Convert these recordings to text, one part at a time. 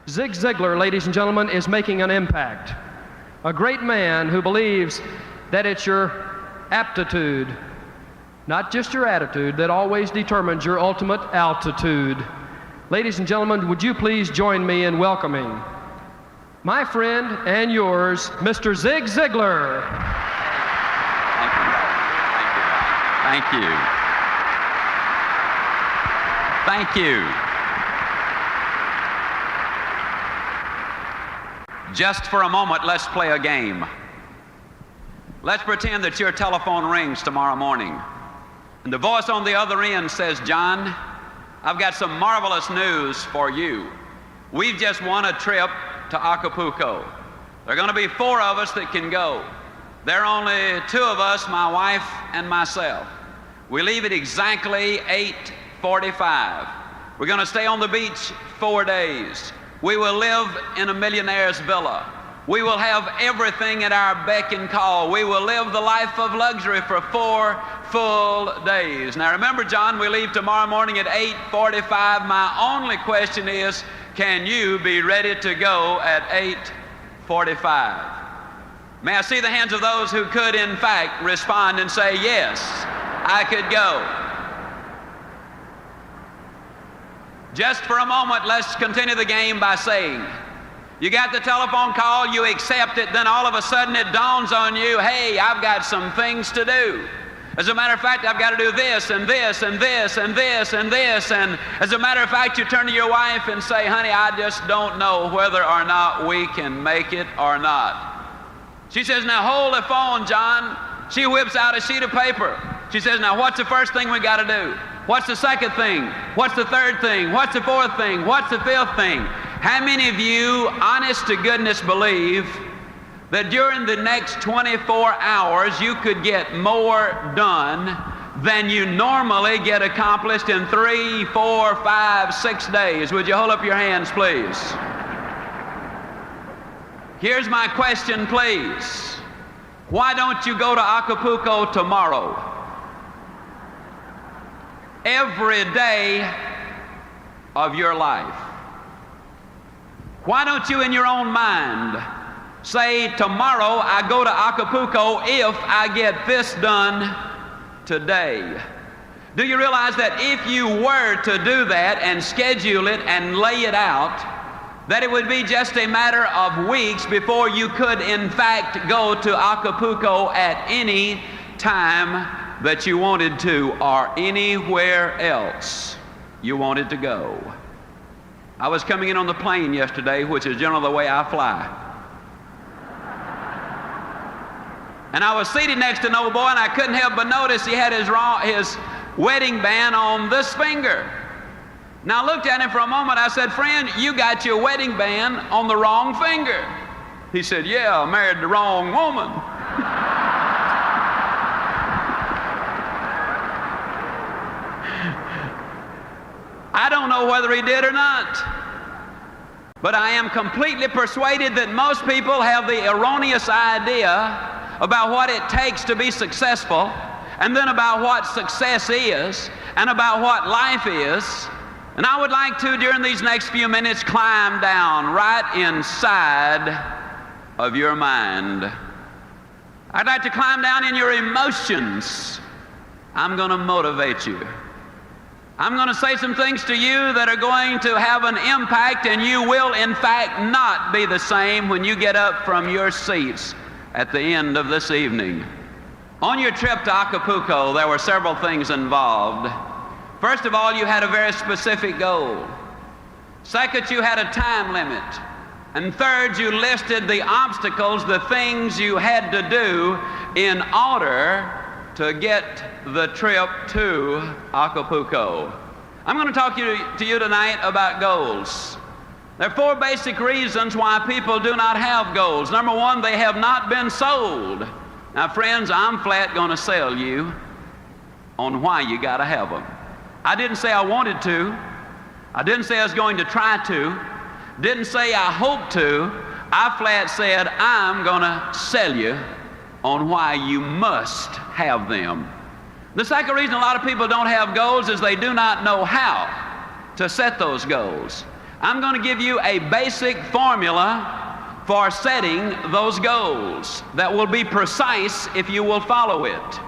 Zig Ziglar, ladies and gentlemen, is making an impact. A great man who believes that it's your aptitude, not just your attitude, that always determines your ultimate altitude. Ladies and gentlemen, would you please join me in welcoming my friend and yours, Mr. Zig Ziglar. Thank you. Thank you. Just for a moment, let's play a game. Let's pretend that your telephone rings tomorrow morning, and the voice on the other end says, "John, I've got some marvelous news for you. We've just won a trip to Acapulco. There are going to be 4 of us that can go. There are only 2 of us, my wife and myself. We leave at exactly 8:45. We're going to stay on the beach 4 days. We will live in a millionaire's villa. We will have everything at our beck and call. We will live the life of luxury for 4 full days." Now remember, John, we leave tomorrow morning at 8:45. My only question is, can you be ready to go at 8:45? May I see the hands of those who could, in fact, respond and say, "Yes, I could go." Just for a moment, let's continue the game by saying, you got the telephone call, you accept it, then all of a sudden it dawns on you, hey, I've got some things to do. As a matter of fact, I've got to do this and this and this and this and this. And as a matter of fact, you turn to your wife and say, "Honey, I just don't know whether or not we can make it or not." She says, "Now hold the phone, John." She whips out a sheet of paper. She says, "Now what's the first thing we got to do? What's the second thing? What's the third thing? What's the fourth thing? What's the fifth thing?" How many of you, honest to goodness, believe that during the next 24 hours you could get more done than you normally get accomplished in 3, 4, 5, 6 days? Would you hold up your hands, please? Here's my question, please. Why don't you go to Acapulco tomorrow? Every day of your life. Why don't you, in your own mind, say, "Tomorrow I go to Acapulco if I get this done today"? Do you realize that if you were to do that and schedule it and lay it out, that it would be just a matter of weeks before you could, in fact, go to Acapulco at any time that you wanted to, or anywhere else you wanted to go? I was coming in on the plane yesterday, which is generally the way I fly. And I was seated next to an old boy, and I couldn't help but notice he had his wedding band on this finger. Now I looked at him for a moment. I said, "Friend, you got your wedding band on the wrong finger." He said, "Yeah, I married the wrong woman." I don't know whether he did or not, but I am completely persuaded that most people have the erroneous idea about what it takes to be successful, and then about what success is, and about what life is. And I would like to, during these next few minutes, climb down right inside of your mind. I'd like to climb down in your emotions. I'm going to motivate you. I'm going to say some things to you that are going to have an impact, and you will, in fact, not be the same when you get up from your seats at the end of this evening. On your trip to Acapulco, there were several things involved. First of all, you had a very specific goal. Second, you had a time limit. And third, you listed the obstacles, the things you had to do in order to get the trip to Acapulco. I'm going to talk to you tonight about goals. There are 4 basic reasons why people do not have goals. Number 1, they have not been sold. Now, friends, I'm flat going to sell you on why you got to have them. I didn't say I wanted to. I didn't say I was going to try to. Didn't say I hope to. I flat said I'm going to sell you on why you must have them. The second reason a lot of people don't have goals is they do not know how to set those goals. I'm going to give you a basic formula for setting those goals that will be precise if you will follow it.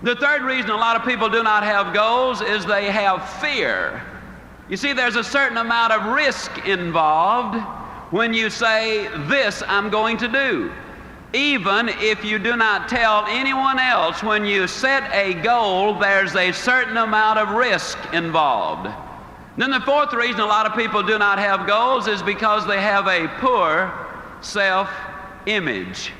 The third reason a lot of people do not have goals is they have fear. You see, there's a certain amount of risk involved when you say, this I'm going to do. Even if you do not tell anyone else, when you set a goal, there's a certain amount of risk involved. Then the fourth reason a lot of people do not have goals is because they have a poor self-image.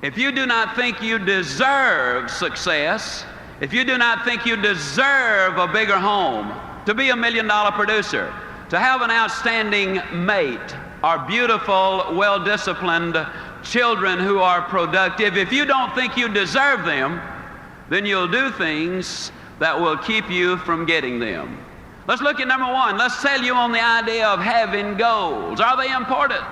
If you do not think you deserve success, if you do not think you deserve a bigger home, to be $1 million producer, to have an outstanding mate, or beautiful, well-disciplined children who are productive, if you don't think you deserve them, then you'll do things that will keep you from getting them. Let's look at number one. Let's sell you on the idea of having goals. Are they important?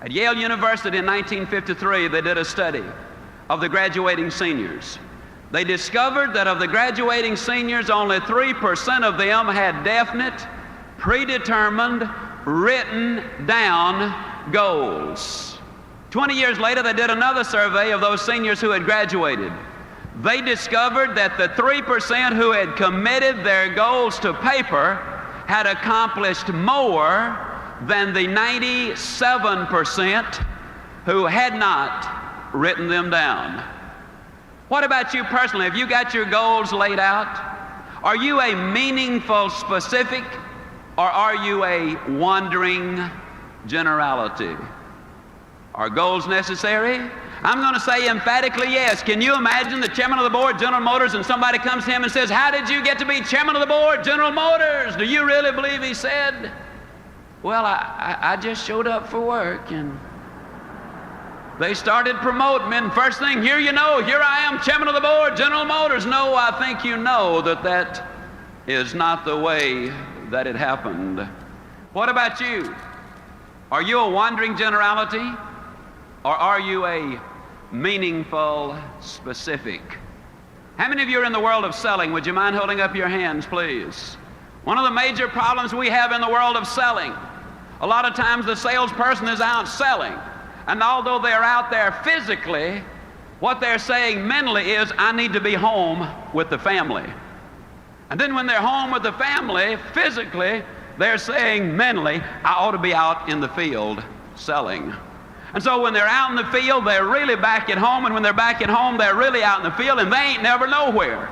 At Yale University in 1953, they did a study of the graduating seniors. They discovered that of the graduating seniors, only 3% of them had definite, predetermined, written down goals. 20 years later, they did another survey of those seniors who had graduated. They discovered that the 3% who had committed their goals to paper had accomplished more than the 97% who had not written them down. What about you personally? Have you got your goals laid out? Are you a meaningful specific, or are you a wandering generality? Are goals necessary? I'm going to say emphatically yes. Can you imagine the chairman of the board, General Motors, and somebody comes to him and says, how did you get to be chairman of the board, General Motors? Do you really believe he said, well, I just showed up for work, and they started promoting me, and first thing, here you know, here I am, chairman of the board, General Motors. No, I think you know that that is not the way that it happened. What about you? Are you a wandering generality, or are you a meaningful specific? How many of you are in the world of selling? Would you mind holding up your hands, please? One of the major problems we have in the world of selling, a lot of times the salesperson is out selling, and although they're out there physically, what they're saying mentally is, I need to be home with the family. And then when they're home with the family, physically, they're saying mentally, I ought to be out in the field selling. And so when they're out in the field, they're really back at home, and when they're back at home, they're really out in the field, and they ain't never nowhere.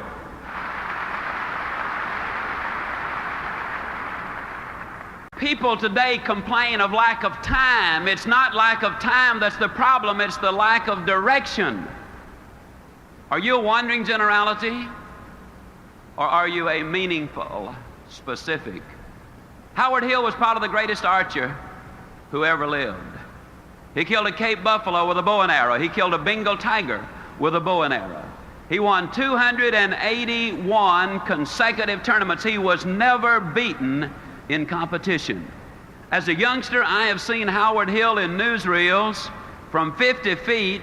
People today complain of lack of time. It's not lack of time that's the problem, it's the lack of direction. Are you a wandering generality, or are you a meaningful specific? Howard Hill was probably the greatest archer who ever lived. He killed a Cape buffalo with a bow and arrow. He killed a Bengal tiger with a bow and arrow. He won 281 consecutive tournaments. He was never beaten in competition. As a youngster, I have seen Howard Hill in newsreels from 50 feet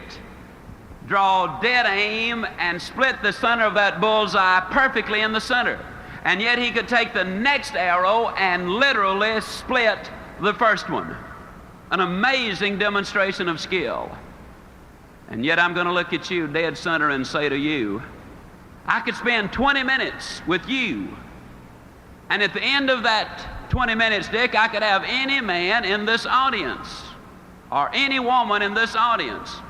draw dead aim and split the center of that bullseye perfectly in the center. And yet he could take the next arrow and literally split the first one. An amazing demonstration of skill. And yet I'm going to look at you dead center and say to you, I could spend 20 minutes with you, and at the end of that 20 minutes, Dick, I could have any man in this audience or any woman in this audience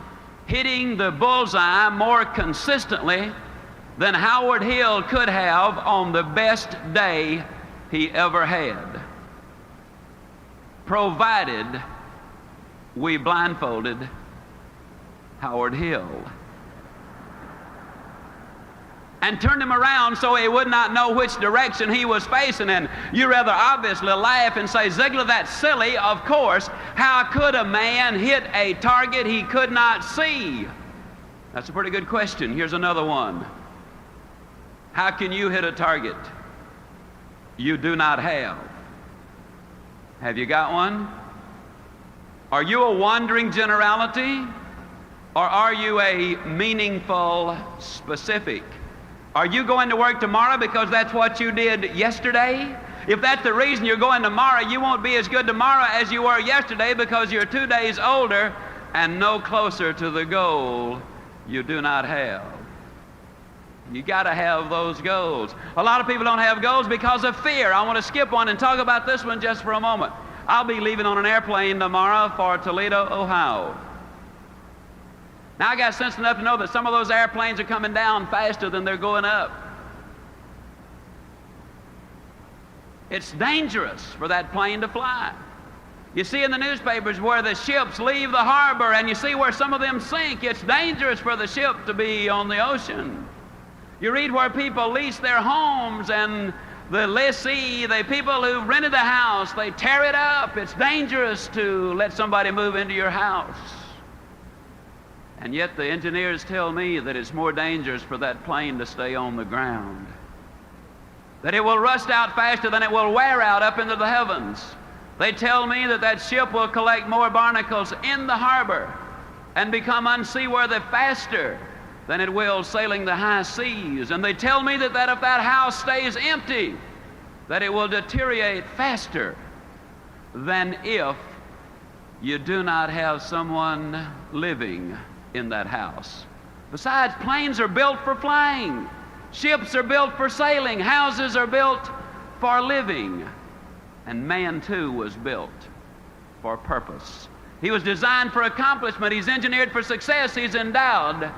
hitting the bullseye more consistently than Howard Hill could have on the best day he ever had, provided we blindfolded Howard Hill and turned him around so he would not know which direction he was facing. And you rather obviously laugh and say, Ziglar, that's silly. Of course. How could a man hit a target he could not see? That's a pretty good question. Here's another one. How can you hit a target you do not have? Have you got one? Are you a wandering generality, or are you a meaningful specific? Are you going to work tomorrow because that's what you did yesterday? If that's the reason you're going tomorrow, you won't be as good tomorrow as you were yesterday, because you're 2 days older and no closer to the goal you do not have. You got to have those goals. A lot of people don't have goals because of fear. I want to skip one and talk about this one just for a moment. I'll be leaving on an airplane tomorrow for Toledo, Ohio. Now, I got sense enough to know that some of those airplanes are coming down faster than they're going up. It's dangerous for that plane to fly. You see in the newspapers where the ships leave the harbor, and you see where some of them sink. It's dangerous for the ship to be on the ocean. You read where people lease their homes, and the lessee, the people who rented the house, they tear it up. It's dangerous to let somebody move into your house. And yet the engineers tell me that it's more dangerous for that plane to stay on the ground, that it will rust out faster than it will wear out up into the heavens. They tell me that that ship will collect more barnacles in the harbor and become unseaworthy faster than it will sailing the high seas. And they tell me that if that house stays empty, that it will deteriorate faster than if you do not have someone living in that house. Besides, planes are built for flying. Ships are built for sailing. Houses are built for living. And man, too, was built for purpose. He was designed for accomplishment. He's engineered for success. He's endowed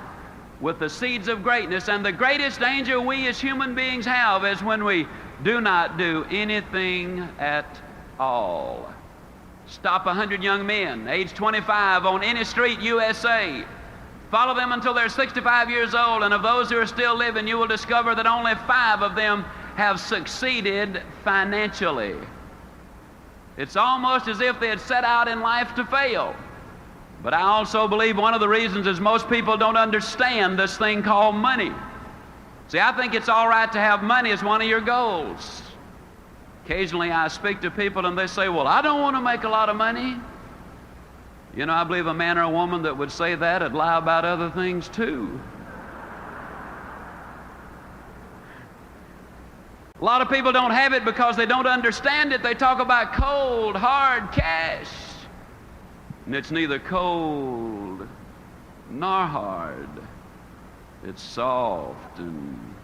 with the seeds of greatness. And the greatest danger we as human beings have is when we do not do anything at all. Stop 100 young men, age 25, on any street, USA. Follow them until they're 65 years old, and of those who are still living, you will discover that only 5 of them have succeeded financially. It's almost as if they had set out in life to fail. But I also believe one of the reasons is most people don't understand this thing called money. See, I think it's all right to have money as one of your goals. Occasionally I speak to people and they say, well, I don't want to make a lot of money. You know, I believe a man or a woman that would say that would lie about other things too. A lot of people don't have it because they don't understand it. They talk about cold, hard cash. And it's neither cold nor hard. It's soft and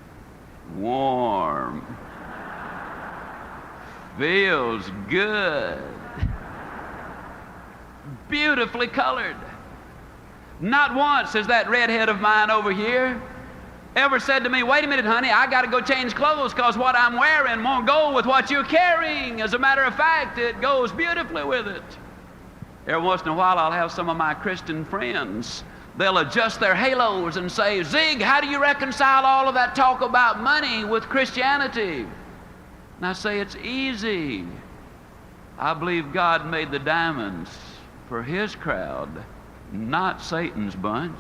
warm. Feels good. Beautifully colored. Not once has that redhead of mine over here ever said to me, wait a minute, honey, I got to go change clothes because what I'm wearing won't go with what you're carrying. As a matter of fact, it goes beautifully with it. Every once in a while, I'll have some of my Christian friends. They'll adjust their halos and say, Zig, how do you reconcile all of that talk about money with Christianity? And I say, it's easy. I believe God made the diamonds for His crowd, not Satan's bunch.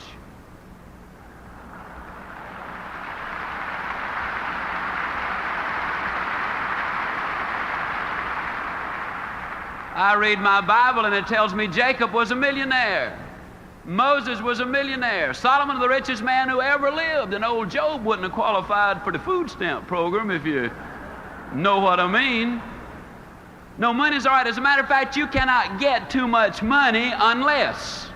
I read my Bible and it tells me Jacob was a millionaire. Moses was a millionaire. Solomon, the richest man who ever lived. And old Job wouldn't have qualified for the food stamp program, if you know what I mean. No, money's all right. As a matter of fact, you cannot get too much money unless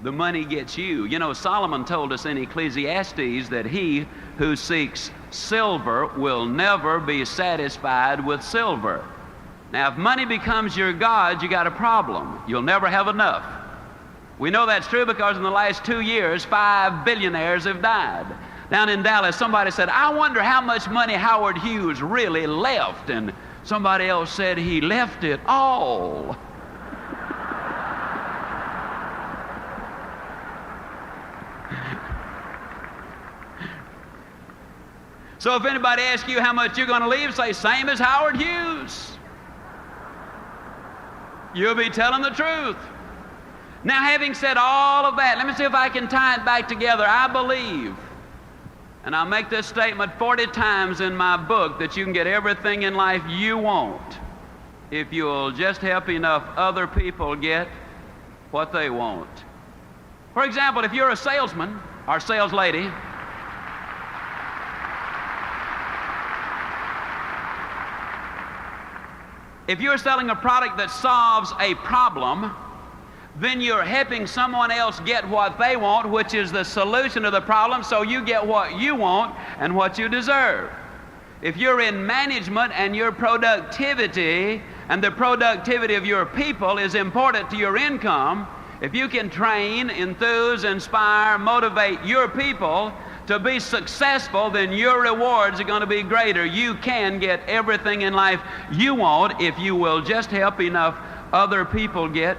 the money gets you. You know, Solomon told us in Ecclesiastes that he who seeks silver will never be satisfied with silver. Now, if money becomes your God, you got a problem. You'll never have enough. We know that's true because in the last 2 years, 5 billionaires have died. Down in Dallas, somebody said, I wonder how much money Howard Hughes really left. And somebody else said he left it all. So if anybody asks you how much you're going to leave, say, same as Howard Hughes. You'll be telling the truth. Now, having said all of that, let me see if I can tie it back together. I believe, and I'll make this statement 40 times in my book, that you can get everything in life you want if you'll just help enough other people get what they want. For example, if you're a salesman or sales lady, if you're selling a product that solves a problem, then you're helping someone else get what they want, which is the solution to the problem, so you get what you want and what you deserve. If you're in management and your productivity and the productivity of your people is important to your income, if you can train, enthuse, inspire, motivate your people to be successful, then your rewards are going to be greater. You can get everything in life you want if you will just help enough other people get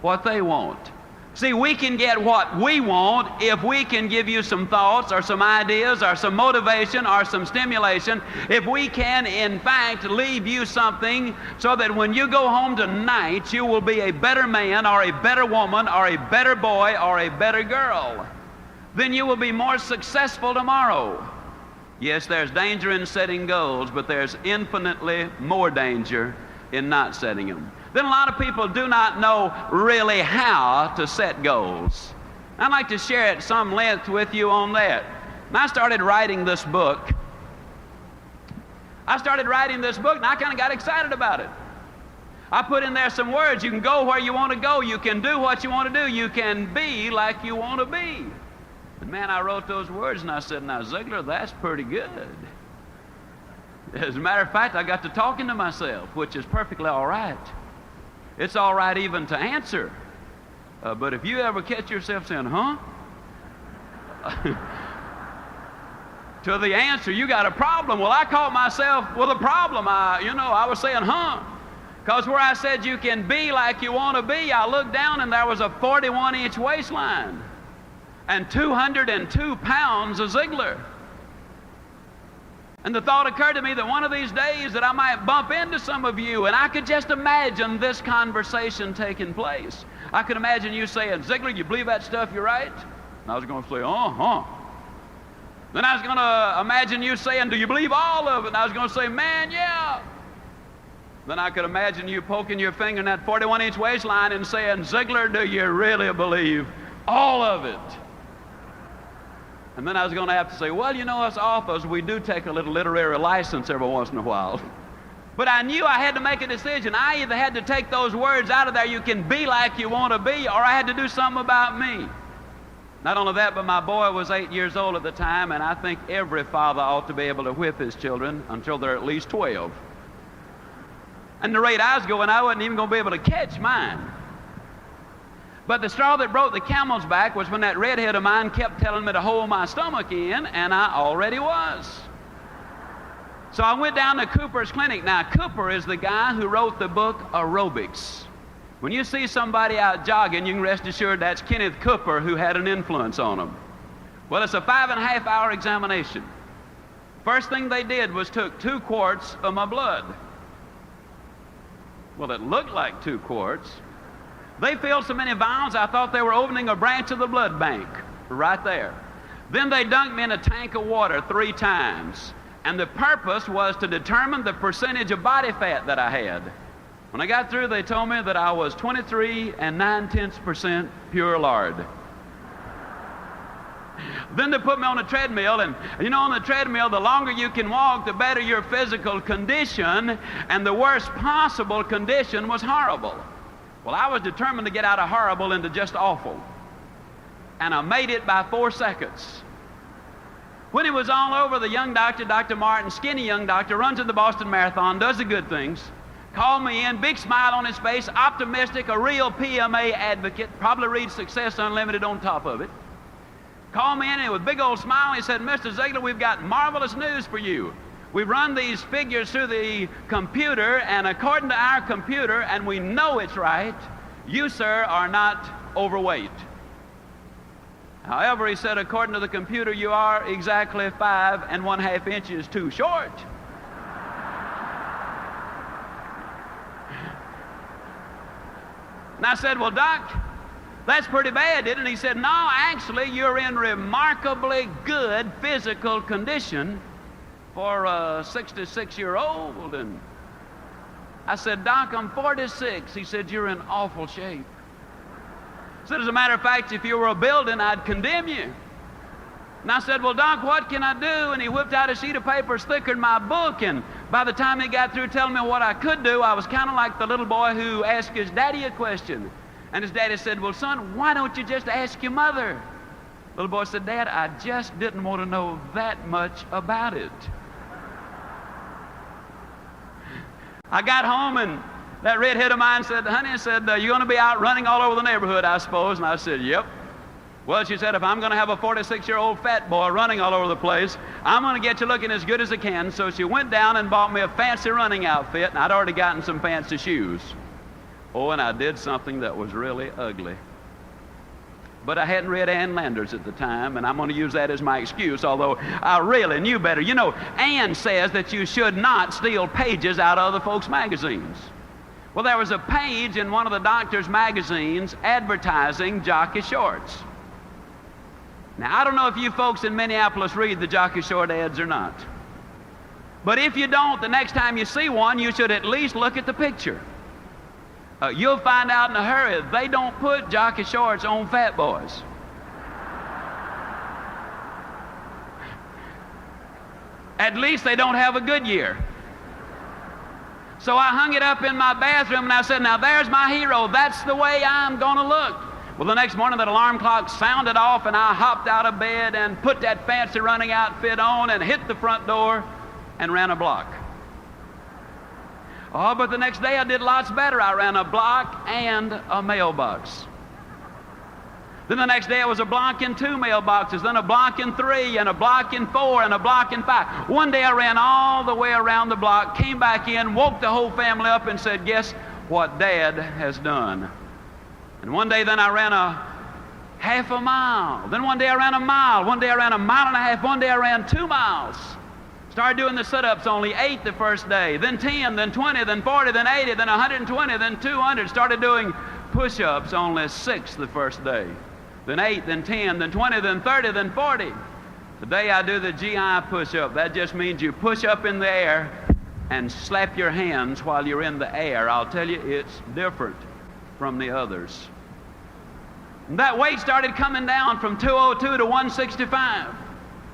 what they want. See, we can get what we want if we can give you some thoughts or some ideas or some motivation or some stimulation. If we can, in fact, leave you something so that when you go home tonight, you will be a better man or a better woman or a better boy or a better girl. Then you will be more successful tomorrow. Yes, there's danger in setting goals, but there's infinitely more danger in not setting them. Then a lot of people do not know really how to set goals. I'd like to share at some length with you on that. And I started writing this book. And I kind of got excited about it. I put in there some words. You can go where you want to go. You can do what you want to do. You can be like you want to be. And man, I wrote those words and I said, now Ziglar, that's pretty good. As a matter of fact, I got to talking to myself, which is perfectly all right. It's all right even to answer. But if you ever catch yourself saying, huh? To the answer, you got a problem. Well, I caught myself with a problem. I was saying, huh? Because where I said you can be like you want to be, I looked down and there was a 41-inch waistline and 202 pounds of Ziglar. And the thought occurred to me that one of these days that I might bump into some of you, and I could just imagine this conversation taking place. I could imagine you saying, Ziglar, you believe that stuff you write? And I was going to say, uh-huh. Then I was going to imagine you saying, do you believe all of it? And I was going to say, man, yeah. Then I could imagine you poking your finger in that 41-inch waistline and saying, Ziglar, do you really believe all of it? And then I was going to have to say, well, us authors, we do take a little literary license every once in a while. But I knew I had to make a decision. I either had to take those words out of there, you can be like you want to be, or I had to do something about me. Not only that, but my boy was 8 years old at the time, and I think every father ought to be able to whip his children until they're at least 12. And the rate I was going, I wasn't even going to be able to catch mine. But the straw that broke the camel's back was when that redhead of mine kept telling me to hold my stomach in, and I already was. So I went down to Cooper's clinic. Now, Cooper is the guy who wrote the book Aerobics. When you see somebody out jogging, you can rest assured that's Kenneth Cooper who had an influence on them. Well, it's a 5.5-hour examination. First thing they did was took 2 quarts of my blood. Well, it looked like 2 quarts. They filled so many vials, I thought they were opening a branch of the blood bank right there. Then they dunked me in a tank of water 3 times. And the purpose was to determine the percentage of body fat that I had. When I got through, they told me that I was 23 9/10% pure lard. Then they put me on a treadmill, and on the treadmill, the longer you can walk, the better your physical condition, and the worst possible condition was horrible. Well, I was determined to get out of horrible into just awful. And I made it by 4 seconds. When it was all over, the young doctor, Dr. Martin, skinny young doctor, runs in the Boston Marathon, does the good things, called me in, big smile on his face, optimistic, a real PMA advocate, probably reads Success Unlimited on top of it. Called me in and with a big old smile, he said, Mr. Ziglar, we've got marvelous news for you. We've run these figures through the computer, and according to our computer, and we know it's right, you, sir, are not overweight. However, he said, according to the computer, you are exactly 5.5 inches too short. And I said, well, Doc, that's pretty bad, isn't it? He said, no, actually, you're in remarkably good physical condition for a 66-year-old. And I said, Doc, I'm 46. He said, you're in awful shape. I said, as a matter of fact, if you were a building, I'd condemn you. And I said, well, Doc, what can I do? And he whipped out a sheet of paper thicker than my book. And by the time he got through telling me what I could do, I was kind of like the little boy who asked his daddy a question. And his daddy said, well, son, why don't you just ask your mother? Little boy said, Dad, I just didn't want to know that much about it. I got home and that redhead of mine said, honey, you're going to be out running all over the neighborhood, I suppose. And I said, yep. Well, she said, if I'm going to have a 46-year-old fat boy running all over the place, I'm going to get you looking as good as I can. So she went down and bought me a fancy running outfit, and I'd already gotten some fancy shoes. Oh, and I did something that was really ugly. But I hadn't read Ann Landers at the time, and I'm going to use that as my excuse, although I really knew better. You know, Ann says that you should not steal pages out of other folks' magazines. Well, there was a page in one of the doctor's magazines advertising jockey shorts. Now, I don't know if you folks in Minneapolis read the jockey short ads or not. But if you don't, the next time you see one, you should at least look at the picture. You'll find out in a hurry, they don't put jockey shorts on fat boys. At least they don't have a good year. So I hung it up in my bathroom and I said, now there's my hero. That's the way I'm going to look. Well, the next morning that alarm clock sounded off and I hopped out of bed and put that fancy running outfit on and hit the front door and ran a block. Oh, but the next day I did lots better. I ran a block and a mailbox. Then the next day it was a block and 2 mailboxes, then a block and 3, and a block and 4, and a block and 5. One day I ran all the way around the block, came back in, woke the whole family up and said, guess what Dad has done? And one day then I ran a half a mile. Then one day I ran a mile. One day I ran a mile and a half. One day I ran 2 miles. Started doing the sit-ups, only 8 the first day, then 10, then 20, then 40, then 80, then 120, then 200. Started doing push-ups, only 6 the first day, then 8, then 10, then 20, then 30, then 40. The day I do the GI push-up, that just means you push up in the air and slap your hands while you're in the air. I'll tell you, it's different from the others. And that weight started coming down from 202 to 165.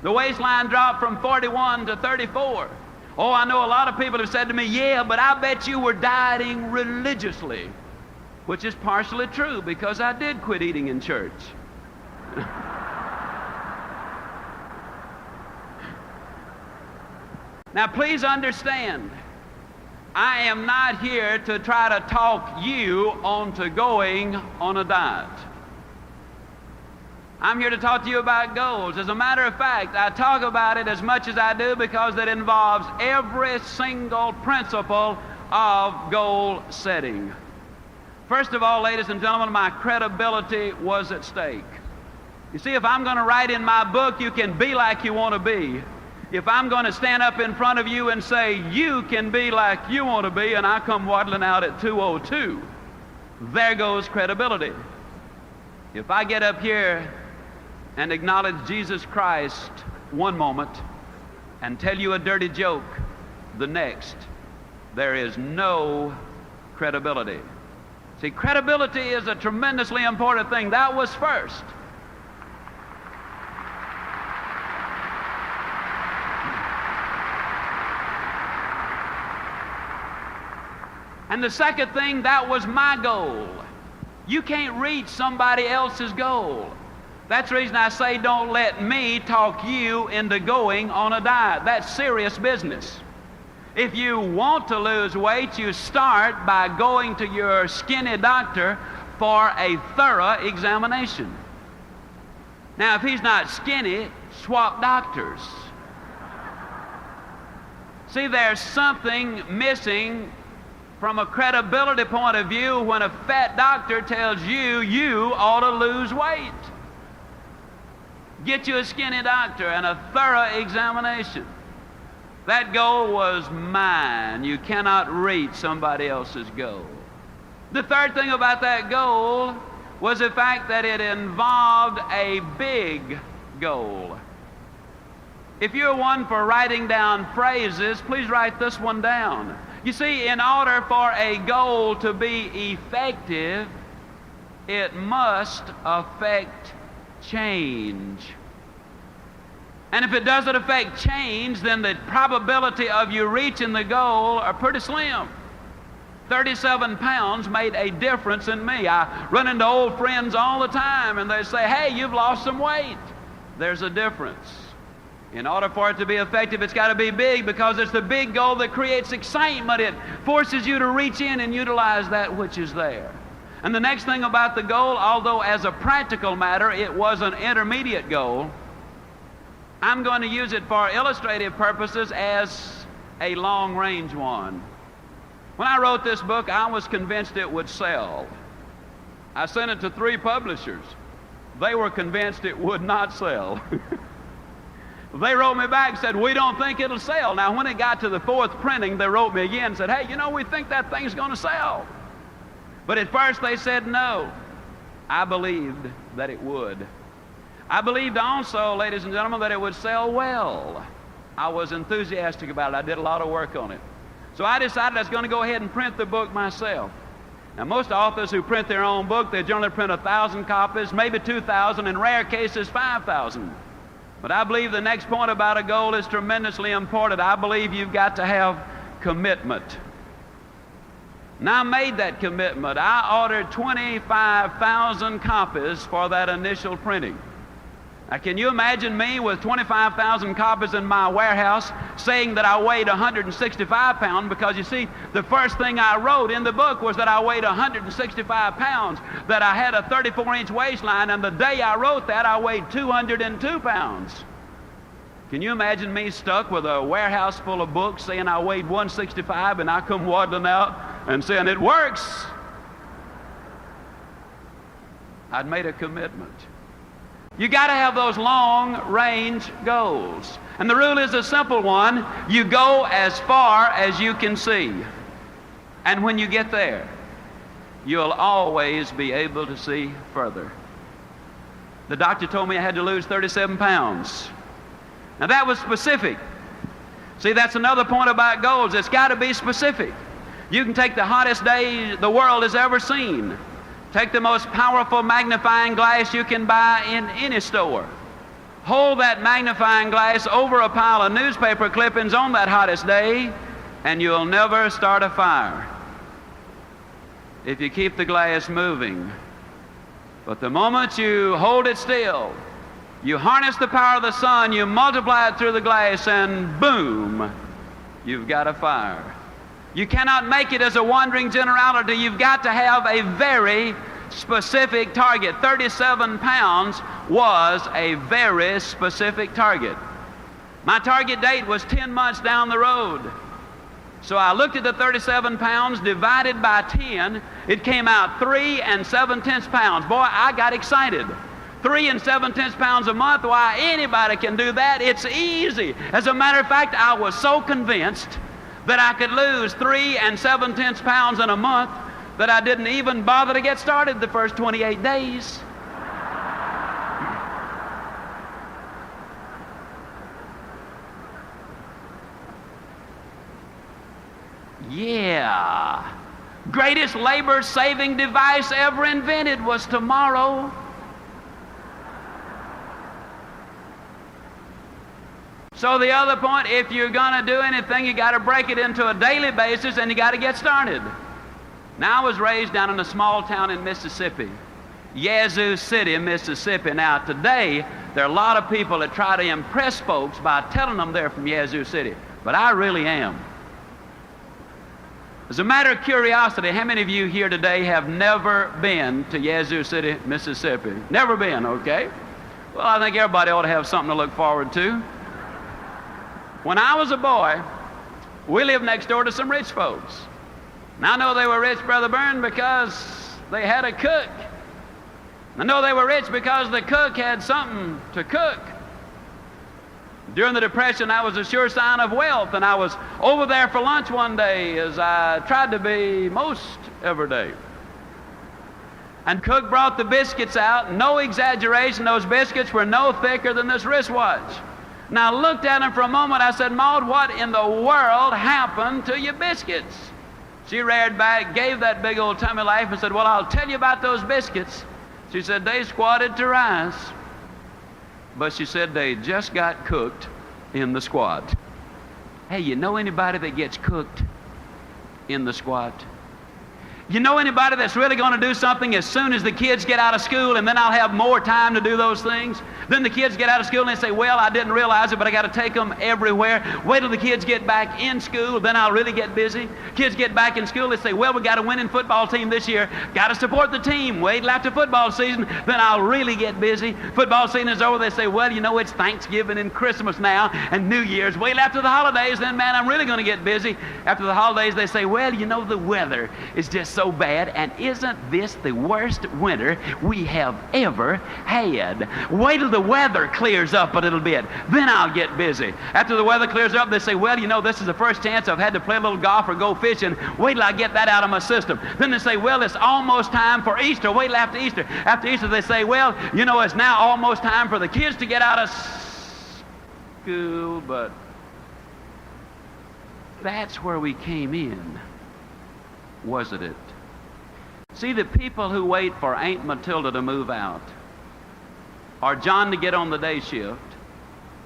The waistline dropped from 41 to 34. Oh, I know a lot of people have said to me, yeah, but I bet you were dieting religiously, which is partially true because I did quit eating in church. Now, please understand, I am not here to try to talk you onto going on a diet. I'm here to talk to you about goals. As a matter of fact, I talk about it as much as I do because it involves every single principle of goal setting. First of all, ladies and gentlemen, my credibility was at stake. You see, if I'm going to write in my book, you can be like you want to be. If I'm going to stand up in front of you and say, you can be like you want to be, and I come waddling out at 2:02, there goes credibility. If I get up here and acknowledge Jesus Christ one moment and tell you a dirty joke the next, there is no credibility. See, credibility is a tremendously important thing. That was first. And the second thing, that was my goal. You can't reach somebody else's goal. That's the reason I say don't let me talk you into going on a diet. That's serious business. If you want to lose weight, you start by going to your skinny doctor for a thorough examination. Now, if he's not skinny, swap doctors. See, there's something missing from a credibility point of view when a fat doctor tells you you ought to lose weight. Get you a skinny doctor and a thorough examination. That goal was mine. You cannot reach somebody else's goal. The third thing about that goal was the fact that it involved a big goal. If you're one for writing down phrases, please write this one down. You see, in order for a goal to be effective, it must affect change. And if it doesn't affect change, then the probability of you reaching the goal are pretty slim. 37 pounds made a difference in me. I run into old friends all the time and they say, hey, you've lost some weight. There's a difference. In order for it to be effective, it's got to be big, because it's the big goal that creates excitement. It forces you to reach in and utilize that which is there. And the next thing about the goal, although as a practical matter it was an intermediate goal, I'm going to use it for illustrative purposes as a long-range one. When I wrote this book, I was convinced it would sell. I sent it to 3 publishers. They were convinced it would not sell. They wrote me back and said, we don't think it'll sell. Now, when it got to the 4th printing, they wrote me again and said, hey, you know, we think that thing's going to sell. But at first they said no. I believed that it would. I believed also, ladies and gentlemen, that it would sell well. I was enthusiastic about it. I did a lot of work on it. So I decided I was going to go ahead and print the book myself. Now, most authors who print their own book, they generally print 1,000 copies, maybe 2,000, in rare cases 5,000. But I believe the next point about a goal is tremendously important. I believe you've got to have commitment. And I made that commitment. I ordered 25,000 copies for that initial printing. Now, can you imagine me with 25,000 copies in my warehouse saying that I weighed 165 pounds? Because you see, the first thing I wrote in the book was that I weighed 165 pounds, that I had a 34-inch waistline, and the day I wrote that, I weighed 202 pounds. Can you imagine me stuck with a warehouse full of books saying I weighed 165, and I come waddling out and saying, it works? I'd made a commitment. You got to have those long-range goals. And the rule is a simple one. You go as far as you can see. And when you get there, you'll always be able to see further. The doctor told me I had to lose 37 pounds. Now that was specific. See, that's another point about goals. It's got to be specific. You can take the hottest day the world has ever seen. Take the most powerful magnifying glass you can buy in any store. Hold that magnifying glass over a pile of newspaper clippings on that hottest day, and you'll never start a fire if you keep the glass moving. But the moment you hold it still, you harness the power of the sun, you multiply it through the glass, and boom, you've got a fire. You cannot make it as a wandering generality. You've got to have a very specific target. 37 pounds was a very specific target. My target date was 10 months down the road. So I looked at the 37 pounds divided by 10. It came out 3 7/10 pounds. Boy, I got excited. 3 7/10 pounds a month, why, anybody can do that. It's easy. As a matter of fact, I was so convinced that I could lose 3 7/10 pounds in a month that I didn't even bother to get started the first 28 days. Yeah. Greatest labor-saving device ever invented was tomorrow. So the other point, if you're going to do anything, you got to break it into a daily basis, and you got to get started. Now, I was raised down in a small town in Mississippi, Yazoo City, Mississippi. Now, today, there are a lot of people that try to impress folks by telling them they're from Yazoo City, but I really am. As a matter of curiosity, how many of you here today have never been to Yazoo City, Mississippi? Never been, okay? Well, I think everybody ought to have something to look forward to. When I was a boy, we lived next door to some rich folks. And I know they were rich, Brother Byrne, because they had a cook. I know they were rich because the cook had something to cook. During the Depression, that was a sure sign of wealth, and I was over there for lunch one day, as I tried to be most every day. And cook brought the biscuits out. No exaggeration, those biscuits were no thicker than this wristwatch. And I looked at him for a moment. I said, Maud, what in the world happened to your biscuits? She reared back, gave that big old tummy laugh, and said, well, I'll tell you about those biscuits. She said, they squatted to rise. But she said they just got cooked in the squat. Hey, you know anybody that gets cooked in the squat? You know anybody that's really going to do something as soon as the kids get out of school, and then I'll have more time to do those things? Then the kids get out of school and they say, well, I didn't realize it, but I got to take them everywhere. Wait till the kids get back in school, then I'll really get busy. Kids get back in school, they say, well, we got a winning football team this year. Got to support the team. Wait till after football season, then I'll really get busy. Football season is over, they say, well, you know, it's Thanksgiving and Christmas now and New Year's. Wait till after the holidays, then, man, I'm really going to get busy. After the holidays, they say, well, you know, the weather is just so bad, and isn't this the worst winter we have ever had? Wait till the weather clears up a little bit, then I'll get busy. After the weather clears up, they say, well, you know, this is the first chance I've had to play a little golf or go fishing. Wait till I get that out of my system. Then they say, well, it's almost time for Easter. Wait till after Easter. After Easter, they say, well, you know, it's now almost time for the kids to get out of school, but that's where we came in, wasn't it? See, the people who wait for Aunt Matilda to move out, or John to get on the day shift,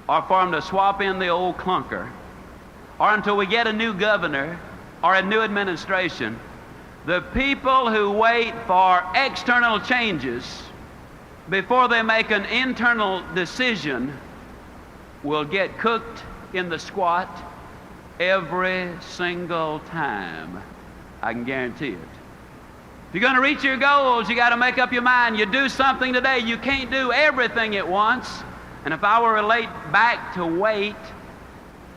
or for him to swap in the old clunker, or until we get a new governor or a new administration, the people who wait for external changes before they make an internal decision will get cooked in the squat every single time. I can guarantee it. If you're going to reach your goals, you got to make up your mind. You do something today. You can't do everything at once. And if I were to relate back to weight,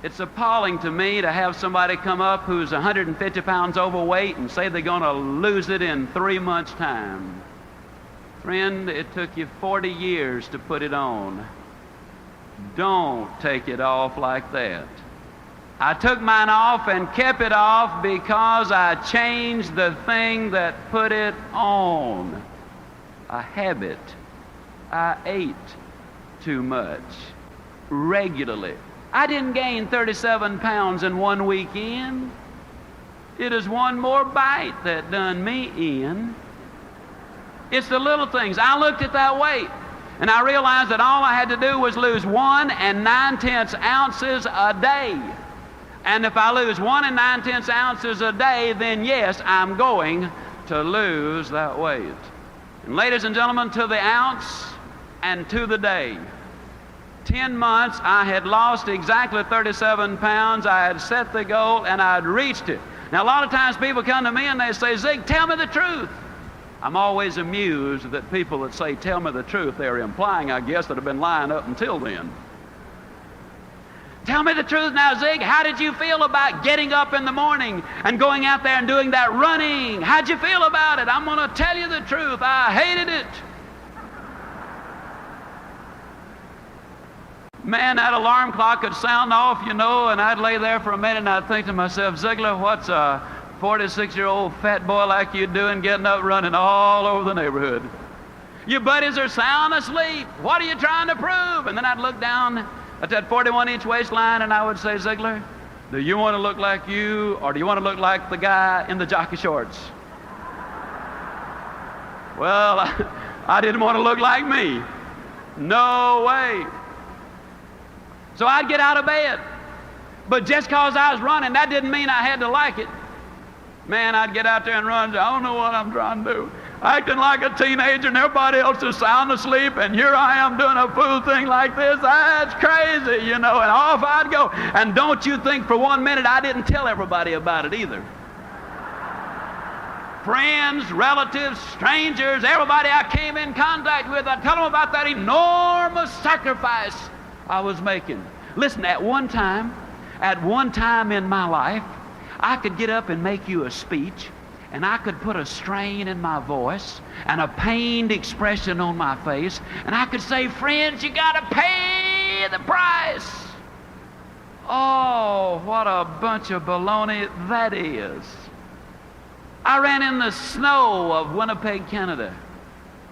it's appalling to me to have somebody come up who's 150 pounds overweight and say they're going to lose it in 3 months' time. Friend, it took you 40 years to put it on. Don't take it off like that. I took mine off and kept it off because I changed the thing that put it on. A habit. I ate too much regularly. I didn't gain 37 pounds in one weekend. It is one more bite that done me in. It's the little things. I looked at that weight and I realized that all I had to do was lose 1 9/10 ounces a day. And if I lose 1 9/10 ounces a day, then yes, I'm going to lose that weight. And ladies and gentlemen, to the ounce and to the day. 10 months, I had lost exactly 37 pounds. I had set the goal and I had reached it. Now, a lot of times people come to me and they say, Zig, tell me the truth. I'm always amused that people that say, tell me the truth, they're implying, I guess, that have been lying up until then. Tell me the truth now, Zig. How did you feel about getting up in the morning and going out there and doing that running? How'd you feel about it? I'm going to tell you the truth. I hated it. Man, that alarm clock would sound off, you know, and I'd lay there for a minute and I'd think to myself, Ziglar, what's a 46-year-old fat boy like you doing getting up running all over the neighborhood? Your buddies are sound asleep. What are you trying to prove? And then I'd look down at that 41-inch waistline and I would say, Ziglar, do you want to look like you or do you want to look like the guy in the jockey shorts? Well, I didn't want to look like me. No way. So I'd get out of bed. But just because I was running, that didn't mean I had to like it. Man, I'd get out there and run. I don't know what I'm trying to do. Acting like a teenager and everybody else is sound asleep, and here I am doing a fool thing like this. That's crazy, you know, and off I'd go. And don't you think for 1 minute I didn't tell everybody about it either. Friends, relatives, strangers, everybody I came in contact with, I'd tell them about that enormous sacrifice I was making. Listen, at one time in my life, I could get up and make you a speech, and I could put a strain in my voice and a pained expression on my face, and I could say, friends, you got to pay the price. Oh, what a bunch of baloney that is. I ran in the snow of Winnipeg, Canada.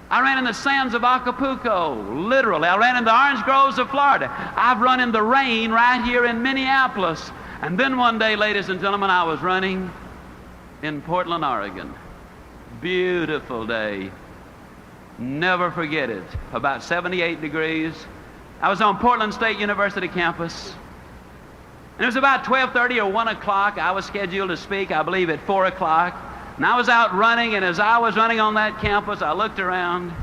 I ran in the sands of Acapulco, literally. I ran in the orange groves of Florida. I've run in the rain right here in Minneapolis. And then one day, ladies and gentlemen, I was running in Portland, Oregon. Beautiful day. Never forget it. About 78 degrees. I was on Portland State University campus. And it was about 12:30 or 1 o'clock. I was scheduled to speak, I believe, at 4 o'clock. And I was out running, and as I was running on that campus, I looked around.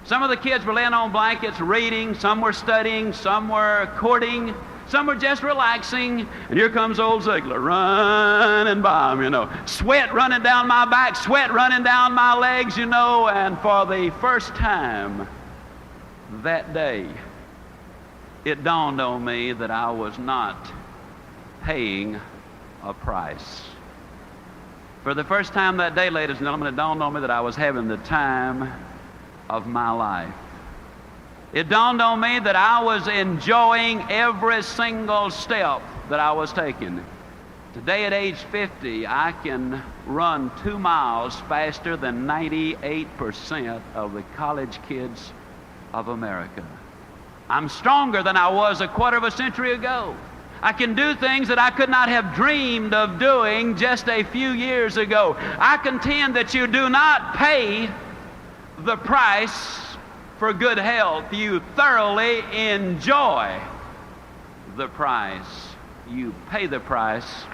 Some of the kids were laying on blankets reading, some were studying, some were courting, some were just relaxing. And here comes old Ziglar running by them, you know. Sweat running down my back, sweat running down my legs, you know. And for the first time that day, it dawned on me that I was not paying a price. For the first time that day, ladies and gentlemen, it dawned on me that I was having the time of my life. It dawned on me that I was enjoying every single step that I was taking. Today at age 50, I can run 2 miles faster than 98% of the college kids of America. I'm stronger than I was a quarter of a century ago. I can do things that I could not have dreamed of doing just a few years ago. I contend that you do not pay the price for good health. You thoroughly enjoy the price. You pay the price.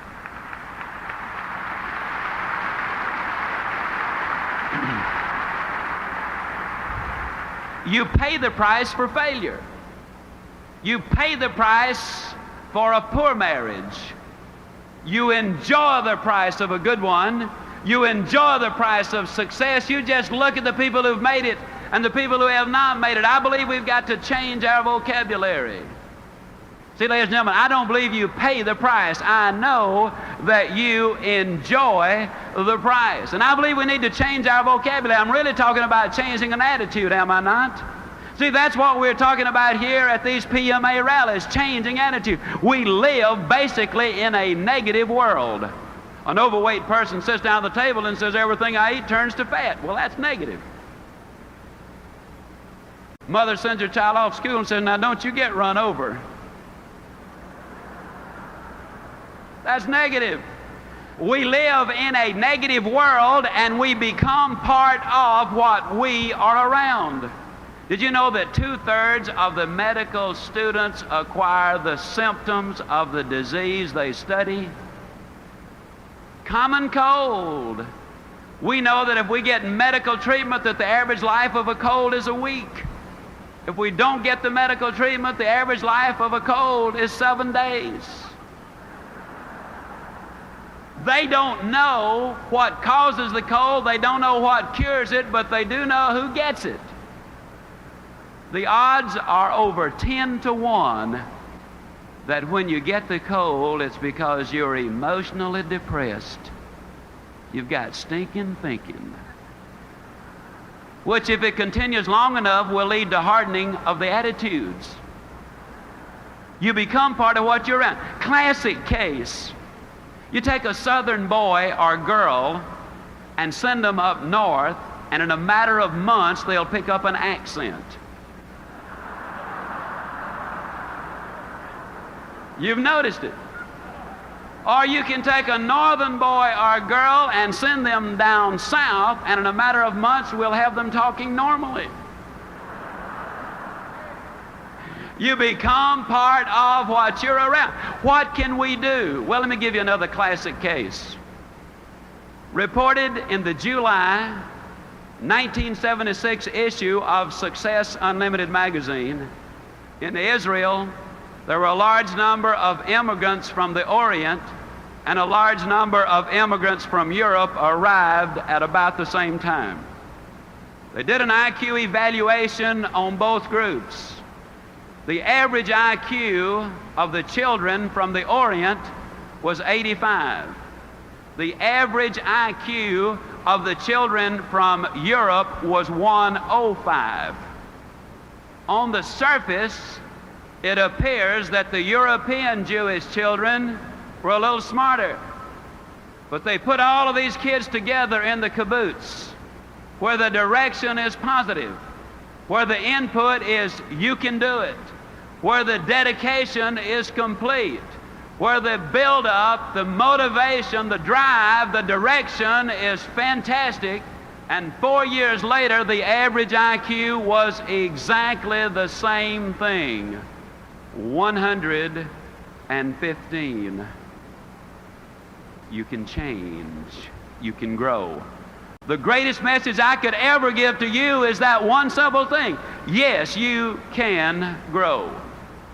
You pay the price for failure. You pay the price for a poor marriage. You enjoy the price of a good one. You enjoy the price of success. You just look at the people who've made it and the people who have not made it. I believe we've got to change our vocabulary. See, ladies and gentlemen, I don't believe you pay the price. I know that you enjoy the price. And I believe we need to change our vocabulary. I'm really talking about changing an attitude, am I not? See, that's what we're talking about here at these PMA rallies, changing attitude. We live basically in a negative world. An overweight person sits down at the table and says, everything I eat turns to fat. Well, that's negative. Mother sends her child off to school and says, now don't you get run over. That's negative. We live in a negative world and we become part of what we are around. Did you know that 2/3 of the medical students acquire the symptoms of the disease they study? Common cold. We know that if we get medical treatment that the average life of a cold is a week. If we don't get the medical treatment, the average life of a cold is 7 days. They don't know what causes the cold, they don't know what cures it, but they do know who gets it. The odds are over 10 to 1 that when you get the cold, it's because you're emotionally depressed. You've got stinking thinking, which if it continues long enough will lead to hardening of the attitudes. You become part of what you're around. Classic case. You take a southern boy or girl and send them up north, and in a matter of months they'll pick up an accent. You've noticed it. Or you can take a northern boy or girl and send them down south, and in a matter of months we'll have them talking normally. You become part of what you're around. What can we do? Well, let me give you another classic case. Reported in the July 1976 issue of Success Unlimited magazine, in Israel, there were a large number of immigrants from the Orient and a large number of immigrants from Europe arrived at about the same time. They did an IQ evaluation on both groups. The average IQ of the children from the Orient was 85. The average IQ of the children from Europe was 105. On the surface, it appears that the European Jewish children were a little smarter. But they put all of these kids together in the kibbutz, where the direction is positive, where the input is you can do it, where the dedication is complete, where the build-up, the motivation, the drive, the direction is fantastic. And 4 years later, the average IQ was exactly the same thing, 115. You can change. You can grow. The greatest message I could ever give to you is that one simple thing. Yes, you can grow.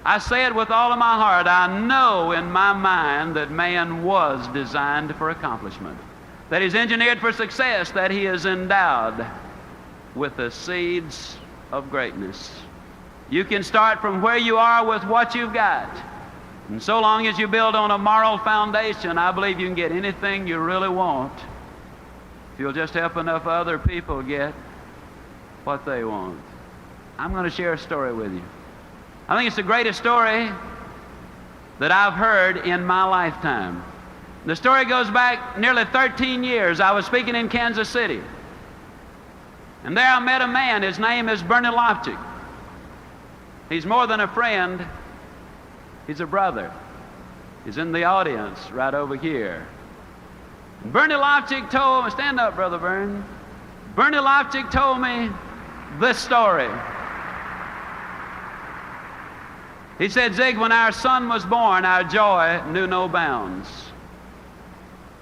I say it with all of my heart. I know in my mind that man was designed for accomplishment, that he's engineered for success, that he is endowed with the seeds of greatness. You can start from where you are with what you've got. And so long as you build on a moral foundation, I believe you can get anything you really want if you'll just help enough other people get what they want. I'm going to share a story with you. I think it's the greatest story that I've heard in my lifetime. The story goes back nearly 13 years. I was speaking in Kansas City. And there I met a man. His name is Bernie Loftig. He's more than a friend. He's a brother. He's in the audience right over here. And Bernie Loftig told me, stand up, Brother Bern. Bernie Loftig told me this story. He said, Zig, when our son was born, our joy knew no bounds.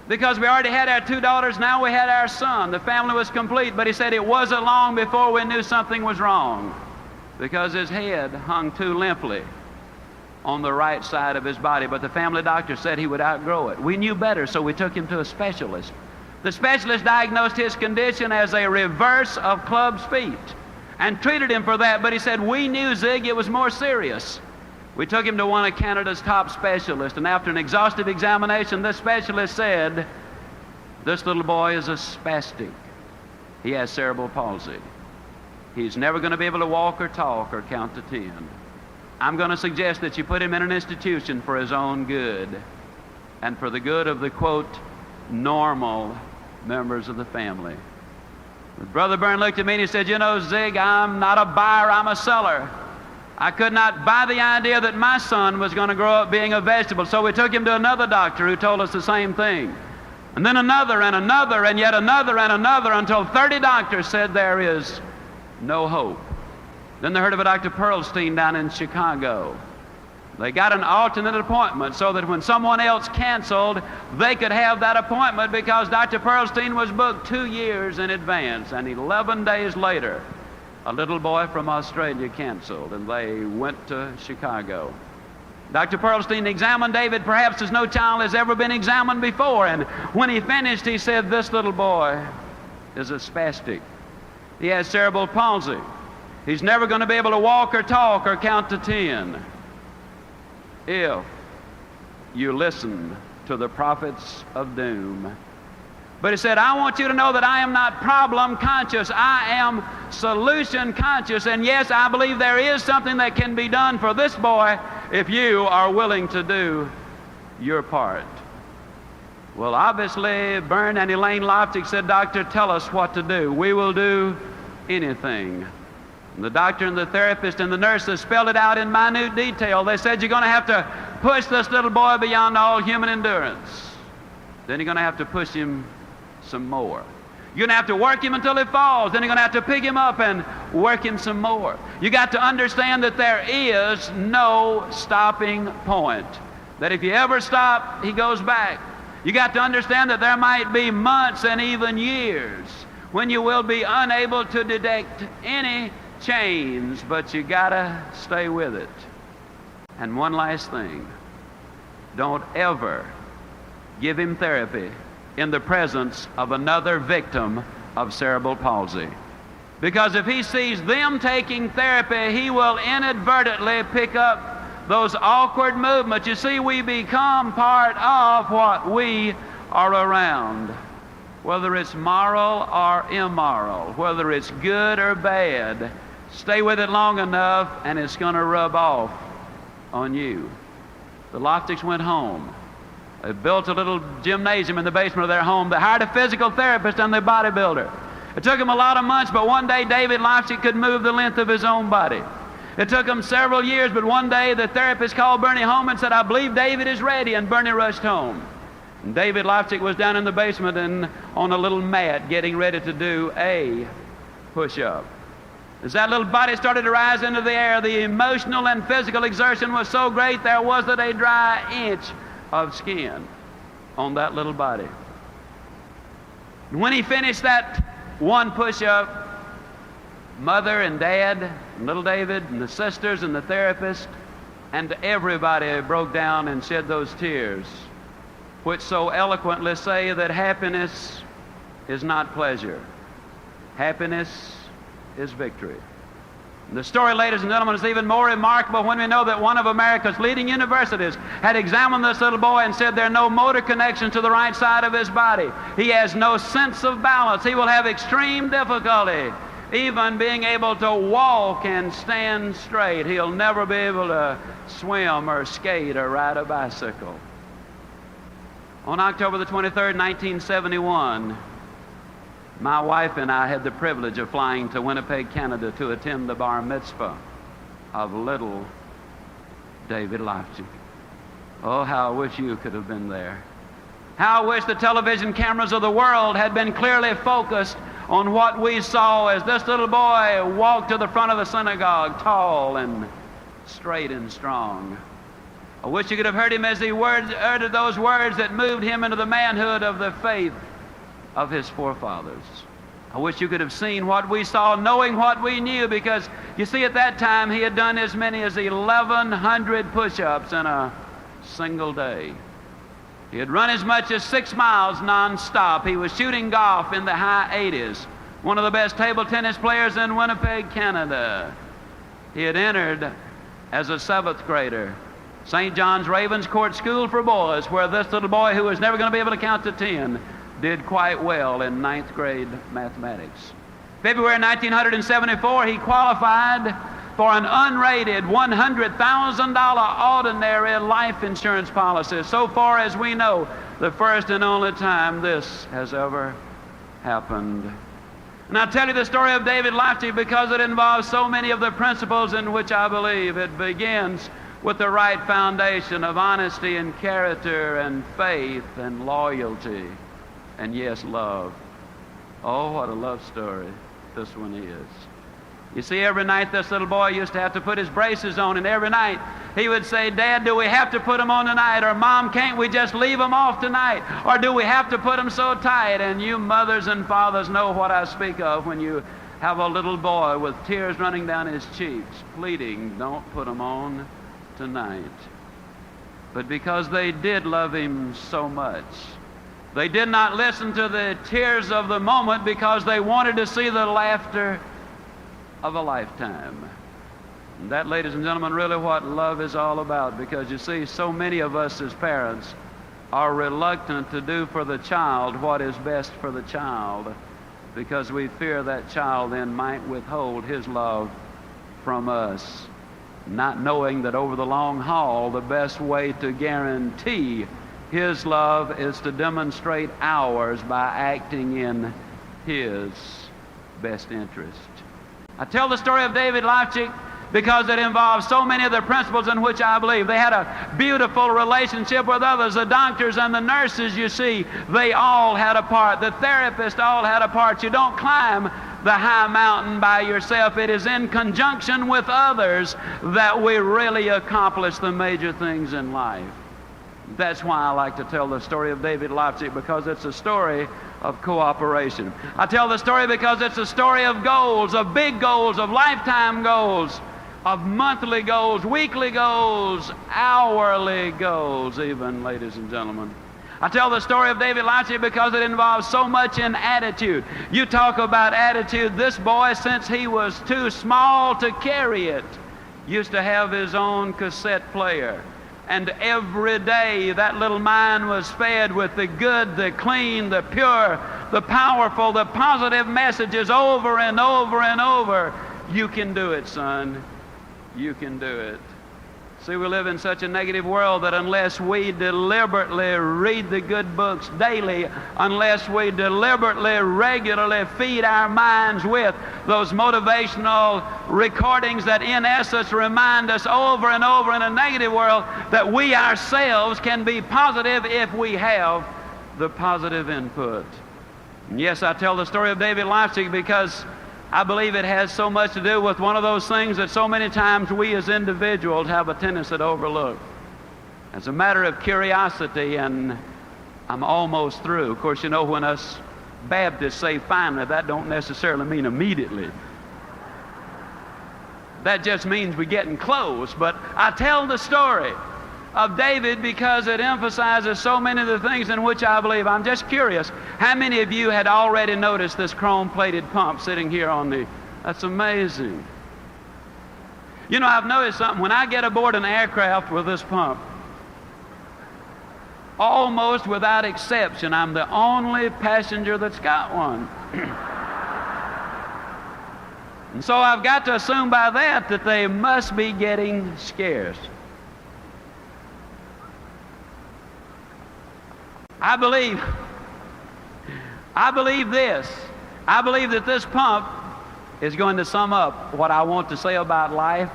Because we already had our 2 daughters, now we had our son. The family was complete, but he said it wasn't long before we knew something was wrong, because his head hung too limply on the right side of his body, but the family doctor said he would outgrow it. We knew better, so we took him to a specialist. The specialist diagnosed his condition as a reverse of club's feet and treated him for that, but he said, we knew, Zig, it was more serious. We took him to one of Canada's top specialists, and after an exhaustive examination, this specialist said, this little boy is a spastic. He has cerebral palsy. He's never going to be able to walk or talk or count to 10. I'm going to suggest that you put him in an institution for his own good and for the good of the, quote, normal members of the family. But Brother Byrne looked at me and he said, you know, Zig, I'm not a buyer, I'm a seller. I could not buy the idea that my son was going to grow up being a vegetable, so we took him to another doctor who told us the same thing. And then another and another and yet another and another until 30 doctors said there is no hope. Then they heard of a Dr. Pearlstein down in Chicago. They got an alternate appointment so that when someone else canceled, they could have that appointment because Dr. Pearlstein was booked 2 years in advance. And 11 days later, a little boy from Australia canceled, and they went to Chicago. Dr. Pearlstein examined David perhaps as no child has ever been examined before, and when he finished, he said, this little boy is a spastic. He has cerebral palsy. He's never going to be able to walk or talk or count to 10 if you listen to the prophets of doom. But he said, I want you to know that I am not problem conscious. I am solution conscious. And yes, I believe there is something that can be done for this boy if you are willing to do your part. Well, obviously, Bern and Elaine Loftig said, Doctor, tell us what to do. We will do anything. And the doctor and the therapist and the nurses spelled it out in minute detail. They said, you're going to have to push this little boy beyond all human endurance. Then you're going to have to push him some more. You're going to have to work him until he falls. Then you're going to have to pick him up and work him some more. You got to understand that there is no stopping point. That if you ever stop, he goes back. You got to understand that there might be months and even years when you will be unable to detect any change, but you got to stay with it. And one last thing. Don't ever give him therapy in the presence of another victim of cerebral palsy. Because if he sees them taking therapy, he will inadvertently pick up those awkward movements. You see, we become part of what we are around. Whether it's moral or immoral, whether it's good or bad, stay with it long enough and it's going to rub off on you. The Loftigs went home. They built a little gymnasium in the basement of their home. They hired a physical therapist and a bodybuilder. It took them a lot of months, but one day David Loftig could move the length of his own body. It took him several years, but one day the therapist called Bernie home and said, I believe David is ready, and Bernie rushed home. And David Lofchick was down in the basement and on a little mat getting ready to do a push-up. As that little body started to rise into the air, the emotional and physical exertion was so great there wasn't a dry inch of skin on that little body. And when he finished that one push-up, Mother and Dad and little David and the sisters and the therapist and everybody broke down and shed those tears, which so eloquently say that happiness is not pleasure. Happiness is victory. And the story, ladies and gentlemen, is even more remarkable when we know that one of America's leading universities had examined this little boy and said there are no motor connections to the right side of his body. He has no sense of balance. He will have extreme difficulty even being able to walk and stand straight. He'll never be able to swim or skate or ride a bicycle. On October the 23rd, 1971, my wife and I had the privilege of flying to Winnipeg, Canada to attend the bar mitzvah of little David Lofchick. Oh, how I wish you could have been there. How I wish the television cameras of the world had been clearly focused on what we saw as this little boy walked to the front of the synagogue, tall and straight and strong. I wish you could have heard him as he uttered those words that moved him into the manhood of the faith of his forefathers. I wish you could have seen what we saw, knowing what we knew, because you see, at that time he had done as many as 1,100 push-ups in a single day. He had run as much as 6 miles non-stop. He was shooting golf in the high 80s, one of the best table tennis players in Winnipeg, Canada. He had entered as a 7th grader St. John's Ravens Court School for Boys, where this little boy, who was never going to be able to count to 10, did quite well in 9th grade mathematics. February 1974, he qualified for an unrated $100,000 ordinary life insurance policy. So far as we know, the first and only time this has ever happened. And I tell you the story of David Lofchick because it involves so many of the principles in which I believe. It begins with the right foundation of honesty and character and faith and loyalty and, yes, love. Oh, what a love story this one is. You see, every night this little boy used to have to put his braces on, and every night he would say, "Dad, do we have to put them on tonight?" Or, "Mom, can't we just leave them off tonight?" Or, "Do we have to put them so tight?" And you mothers and fathers know what I speak of when you have a little boy with tears running down his cheeks, pleading, "Don't put them on tonight." But because they did love him so much, they did not listen to the tears of the moment because they wanted to see the laughter of a lifetime. And that, ladies and gentlemen, really what love is all about, because you see, so many of us as parents are reluctant to do for the child what is best for the child because we fear that child then might withhold his love from us, not knowing that over the long haul, the best way to guarantee his love is to demonstrate ours by acting in his best interest. I tell the story of David Lofchick because it involves so many of the principles in which I believe. They had a beautiful relationship with others. The doctors and the nurses, you see, they all had a part. The therapists all had a part. You don't climb the high mountain by yourself. It is in conjunction with others that we really accomplish the major things in life. That's why I like to tell the story of David Lofchick, because it's a story of cooperation. I tell the story because it's a story of goals, of big goals, of lifetime goals, of monthly goals, weekly goals, hourly goals even, ladies and gentlemen. I tell the story of David Lofchick because it involves so much in attitude. You talk about attitude. This boy, since he was too small to carry it, used to have his own cassette player. And every day that little mind was fed with the good, the clean, the pure, the powerful, the positive messages over and over and over. You can do it, son. You can do it. See, we live in such a negative world that unless we deliberately read the good books daily, unless we deliberately, regularly feed our minds with those motivational recordings that in essence remind us over and over in a negative world that we ourselves can be positive if we have the positive input. And yes, I tell the story of David Leipzig because I believe it has so much to do with one of those things that so many times we as individuals have a tendency to overlook. As a matter of curiosity, and I'm almost through. Of course, you know, when us Baptists say finally, that don't necessarily mean immediately. That just means we're getting close. But I tell the story of David because it emphasizes so many of the things in which I believe. I'm just curious, how many of you had already noticed this chrome-plated pump sitting here on the... That's amazing. You know, I've noticed something. When I get aboard an aircraft with this pump, almost without exception, I'm the only passenger that's got one. And so I've got to assume by that they must be getting scarce. I believe this. I believe that this pump is going to sum up what I want to say about life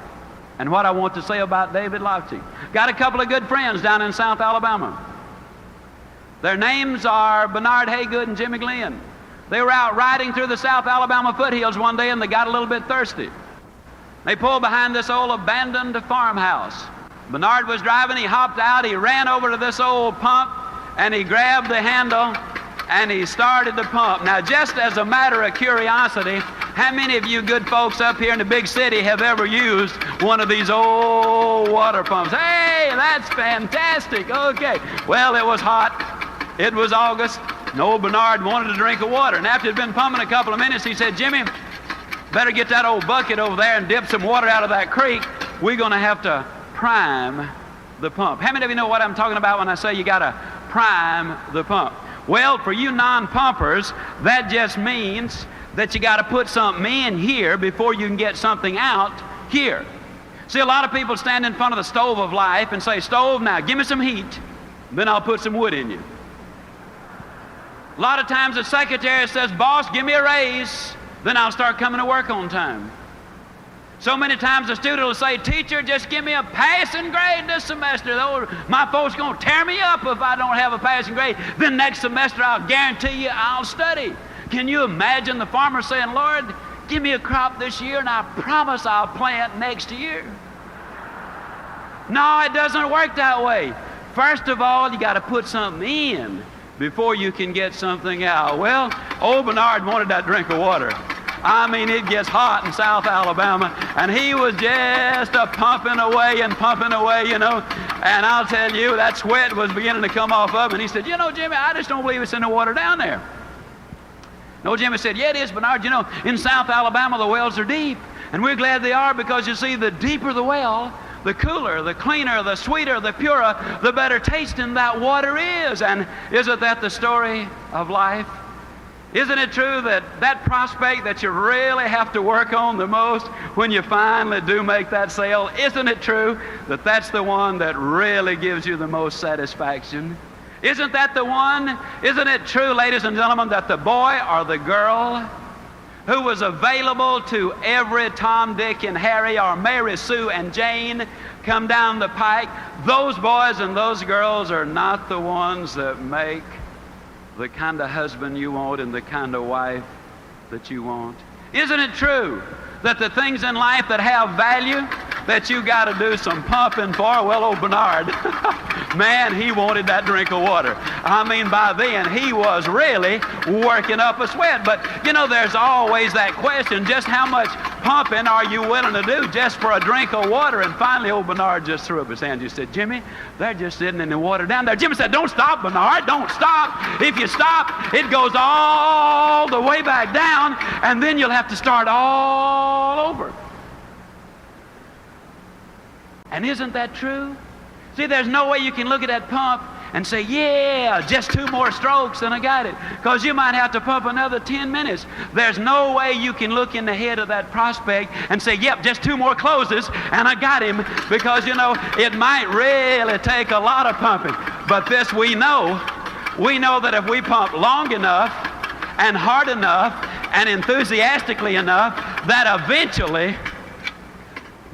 and what I want to say about David Leipzig. Got a couple of good friends down in South Alabama. Their names are Bernard Haygood and Jimmy Glenn. They were out riding through the South Alabama foothills one day and they got a little bit thirsty. They pulled behind this old abandoned farmhouse. Bernard was driving, he hopped out, he ran over to this old pump, and he grabbed the handle and he started the pump. Now, just as a matter of curiosity, how many of you good folks up here in the big city have ever used one of these old water pumps? Hey, that's fantastic. Okay. Well, it was hot. It was August. And old Bernard wanted a drink of water. And after he'd been pumping a couple of minutes, he said, Jimmy, better get that old bucket over there and dip some water out of that creek. We're going to have to prime the pump. How many of you know what I'm talking about when I say you got to prime the pump? Well, for you non-pumpers, that just means that you got to put something in here before you can get something out here. See, a lot of people stand in front of the stove of life and say, stove, now give me some heat, then I'll put some wood in you. A lot of times the secretary says, boss, give me a raise, then I'll start coming to work on time. So many times the student will say, teacher, just give me a passing grade this semester. My folks going to tear me up if I don't have a passing grade. Then next semester, I'll guarantee you I'll study. Can you imagine the farmer saying, Lord, give me a crop this year and I promise I'll plant next year? No, it doesn't work that way. First of all, you got to put something in before you can get something out. Well, old Bernard wanted that drink of water. I mean, it gets hot in South Alabama, and he was just pumping away, you know. And I'll tell you, that sweat was beginning to come off of him. And he said, you know, Jimmy, I just don't believe it's in the water down there. No, Jimmy said, yeah, it is, Bernard. You know, in South Alabama, the wells are deep. And we're glad they are because, you see, the deeper the well, the cooler, the cleaner, the sweeter, the purer, the better tasting that water is. And isn't that the story of life? Isn't it true that that prospect that you really have to work on the most when you finally do make that sale, isn't it true that that's the one that really gives you the most satisfaction? Isn't that the one? Isn't it true, ladies and gentlemen, that the boy or the girl who was available to every Tom, Dick, and Harry, or Mary, Sue, and Jane come down the pike, those boys and those girls are not the ones that make the kind of husband you want and the kind of wife that you want? Isn't it true that the things in life that have value that you got to do some pumping for? Well, old Bernard, man, he wanted that drink of water. I mean, by then, he was really working up a sweat. But, you know, there's always that question, just how much pumping are you willing to do just for a drink of water? And finally, old Bernard just threw up his hands. He said, Jimmy, they're just sitting in the water down there. Jimmy said, don't stop, Bernard, don't stop. If you stop, it goes all the way back down, and then you'll have to start all over. And isn't that true? See, there's no way you can look at that pump and say, yeah, just 2 more strokes and I got it. Because you might have to pump another 10 minutes. There's no way you can look in the head of that prospect and say, yep, just 2 more closes and I got him. Because, you know, it might really take a lot of pumping. But this we know. We know that if we pump long enough and hard enough and enthusiastically enough, that eventually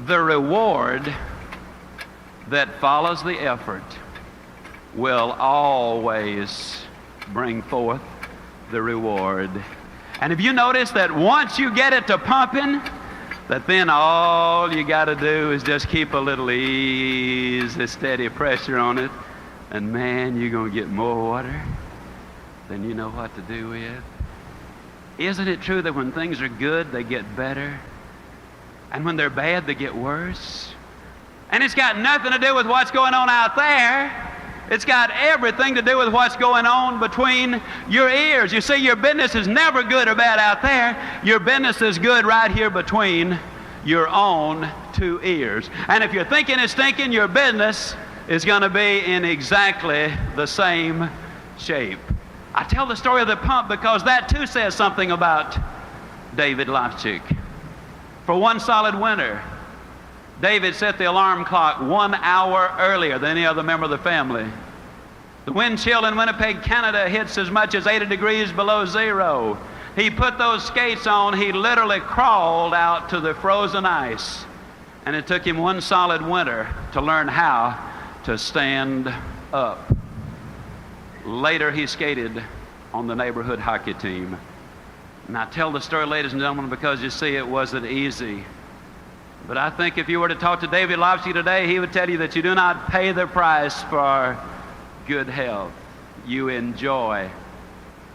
the reward that follows the effort will always bring forth the reward. And if you notice that once you get it to pumping, that then all you got to do is just keep a little easy, steady pressure on it, and man, you're going to get more water than you know what to do with. Isn't it true that when things are good, they get better? And when they're bad, they get worse? And it's got nothing to do with what's going on out there. It's got everything to do with what's going on between your ears. You see, your business is never good or bad out there. Your business is good right here between your own 2 ears. And if you're thinking it's stinking, your business is going to be in exactly the same shape. I tell the story of the pump because that too says something about David Lofchick. For 1 solid winter, David set the alarm clock 1 hour earlier than any other member of the family. The wind chill in Winnipeg, Canada hits as much as 80 degrees below zero. He put those skates on. He literally crawled out to the frozen ice. And it took him 1 solid winter to learn how to stand up. Later, he skated on the neighborhood hockey team. And I tell the story, ladies and gentlemen, because you see, it wasn't easy. But I think if you were to talk to David Lofsky today, he would tell you that you do not pay the price for good health. You enjoy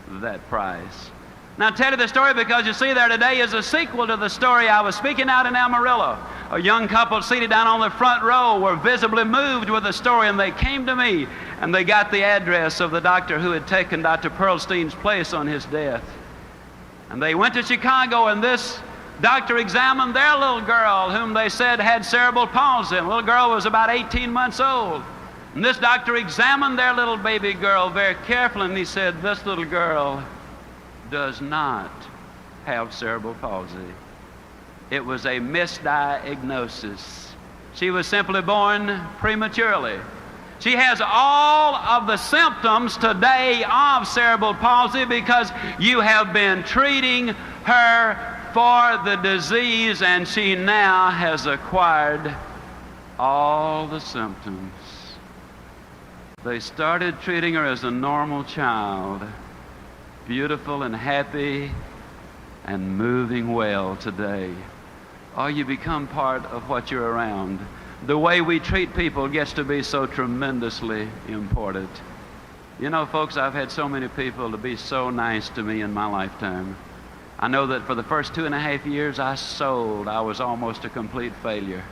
that price. Now, I tell you the story because you see, there today is a sequel to the story. I was speaking out in Amarillo. A young couple seated down on the front row were visibly moved with the story, and they came to me, and they got the address of the doctor who had taken Dr. Pearlstein's place on his death. And they went to Chicago, and this doctor examined their little girl, whom they said had cerebral palsy. The little girl was about 18 months old. And this doctor examined their little baby girl very carefully, and he said, this little girl does not have cerebral palsy. It was a misdiagnosis. She was simply born prematurely. She has all of the symptoms today of cerebral palsy because you have been treating her for the disease, and she now has acquired all the symptoms. They started treating her as a normal child, beautiful and happy and moving well today. Or you become part of what you're around. The way we treat people gets to be so tremendously important. You know, folks, I've had so many people to be so nice to me in my lifetime. I know that for the first 2.5 years I was almost a complete failure.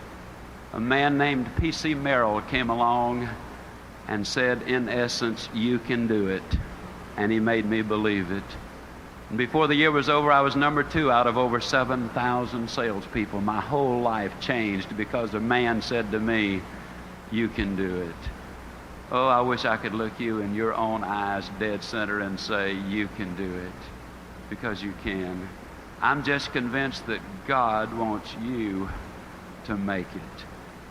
A man named P.C. Merrill came along and said, in essence, you can do it. And he made me believe it. And before the year was over, I was number 2 out of over 7,000 salespeople. My whole life changed because a man said to me, you can do it. Oh, I wish I could look you in your own eyes dead center and say, you can do it. Because you can. I'm just convinced that God wants you to make it.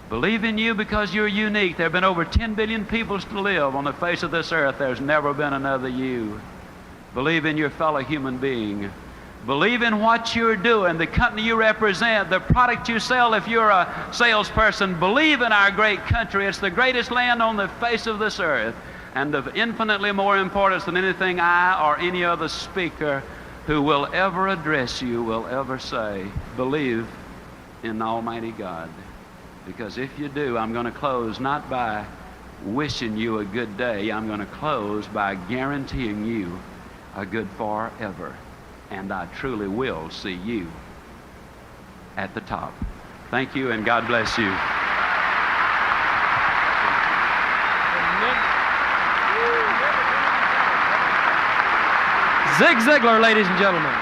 Believe in you because you're unique. There have been over 10 billion people to live on the face of this earth. There's never been another you. Believe in your fellow human being. Believe in what you're doing, the company you represent, the product you sell if you're a salesperson. Believe in our great country. It's the greatest land on the face of this earth, and of infinitely more importance than anything I or any other speaker who will ever address you will ever say. Believe in Almighty God. Because if you do, I'm going to close not by wishing you a good day. I'm going to close by guaranteeing you a good forever. And I truly will see you at the top. Thank you, and God bless you. Zig Ziglar, ladies and gentlemen.